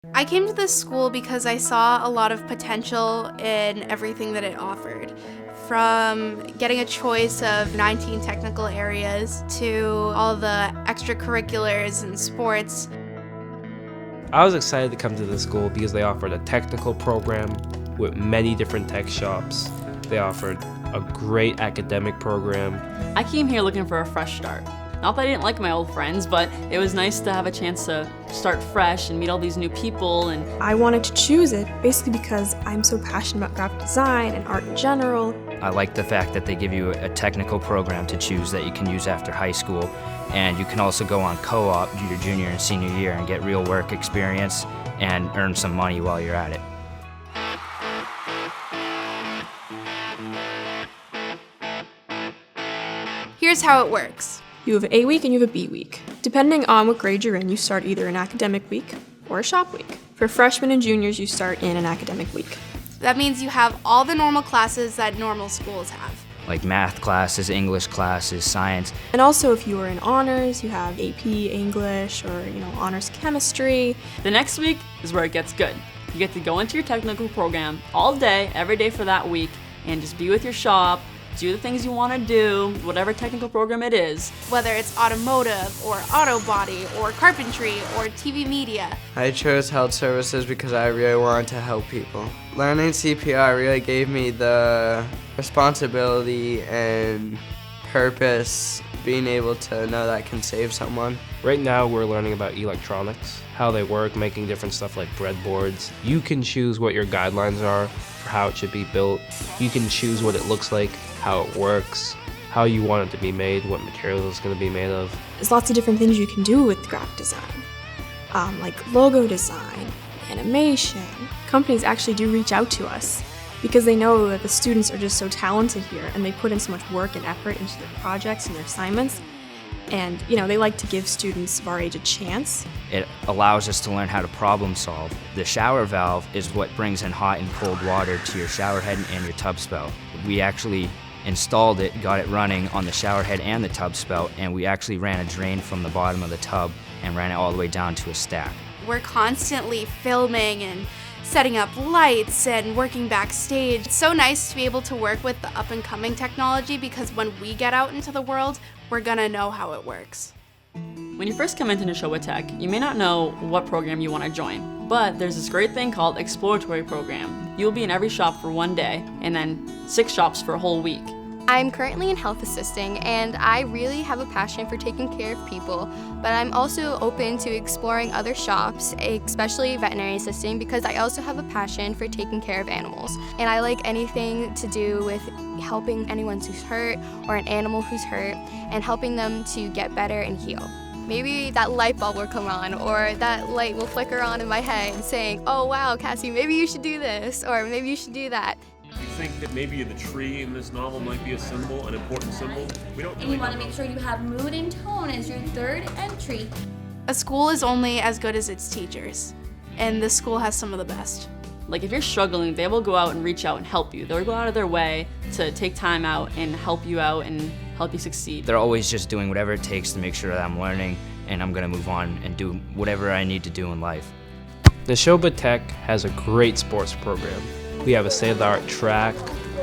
I came to this school because I saw a lot of potential in everything that it offered. From getting a choice of 19 technical areas to all the extracurriculars and sports. I was excited to come to this school because they offered a technical program with many different tech shops. They offered a great academic program. I came here looking for a fresh start. Not that I didn't like my old friends, but it was nice to have a chance to start fresh and meet all these new people. And I wanted to choose it basically because I'm so passionate about graphic design and art in general. I like the fact that they give you a technical program to choose that you can use after high school, and you can also go on co-op your junior and senior year and get real work experience and earn some money while you're at it. Here's how it works. You have an A week and you have a B week. Depending on what grade you're in, you start either an academic week or a shop week. For freshmen and juniors, you start in an academic week. That means you have all the normal classes that normal schools have. Like math classes, English classes, science. And also if you are in honors, you have AP English or honors chemistry. the next week is where it gets good. You get to go into your technical program all day, every day for that week, and just be with your shop, do the things you want to do, whatever technical program it is. Whether it's automotive or auto body or carpentry or TV media. I chose health services because I really wanted to help people. Learning CPR really gave me the responsibility and purpose, being able to know that I can save someone. Right now we're learning about electronics, how they work, making different stuff like breadboards. You can choose what your guidelines are for how it should be built. You can choose what it looks like, how it works, how you want it to be made, what materials it's going to be made of. There's lots of different things you can do with graphic design, like logo design, animation. Companies actually do reach out to us because they know that the students are just so talented here and they put in so much work and effort into their projects and their assignments. And they like to give students of our age a chance. It allows us to learn how to problem solve. The shower valve is what brings in hot and cold water to your shower head and your tub spout. We actually installed it, got it running on the shower head and the tub spout, and we actually ran a drain from the bottom of the tub and ran it all the way down to a stack. We're constantly filming and setting up lights and working backstage. It's so nice to be able to work with the up-and-coming technology because when we get out into the world, we're gonna know how it works. When you first come into Nashoba Tech, you may not know what program you want to join, but there's this great thing called Exploratory Program. You'll be in every shop for one day, and then 6 shops for a whole week. I'm currently in health assisting, and I really have a passion for taking care of people, but I'm also open to exploring other shops, especially veterinary assisting, because I also have a passion for taking care of animals. And I like anything to do with helping anyone who's hurt or an animal who's hurt and helping them to get better and heal. Maybe that light bulb will come on, or that light will flicker on in my head saying, oh wow, Cassie, maybe you should do this, or maybe you should do that. You think that maybe the tree in this novel might be a symbol, an important symbol? We don't And really you want to know. make sure you have mood and tone as your third entry. A school is only as good as its teachers, and this school has some of the best. Like if you're struggling, they will go out and reach out and help you. They'll go out of their way to take time out and help you out and help you succeed. They're always just doing whatever it takes to make sure that I'm learning and I'm going to move on and do whatever I need to do in life. Nashoba Tech has a great sports program. We have a state-of-the-art track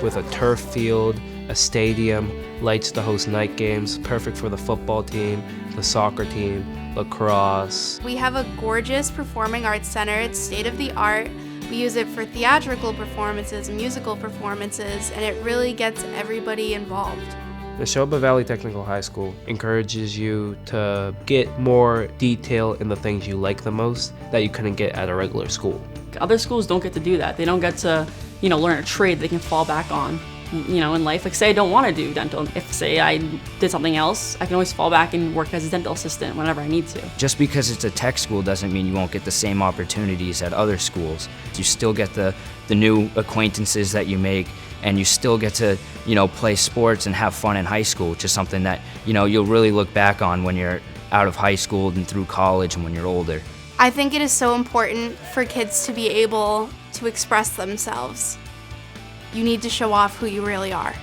with a turf field, a stadium, lights to host night games, perfect for the football team, the soccer team, lacrosse. We have a gorgeous performing arts center. It's state-of-the-art. We use it for theatrical performances, musical performances, and it really gets everybody involved. Nashoba Valley Technical High School encourages you to get more detail in the things you like the most that you couldn't get at a regular school. Other schools don't get to do that. They don't get to, learn a trade they can fall back on, in life. Like say I don't want to do dental. If say I did something else, I can always fall back and work as a dental assistant whenever I need to. Just because it's a tech school doesn't mean you won't get the same opportunities at other schools. You still get the new acquaintances that you make, and you still get to, play sports and have fun in high school, which is something that, you'll really look back on when you're out of high school and through college and when you're older. I think it is so important for kids to be able to express themselves. You need to show off who you really are.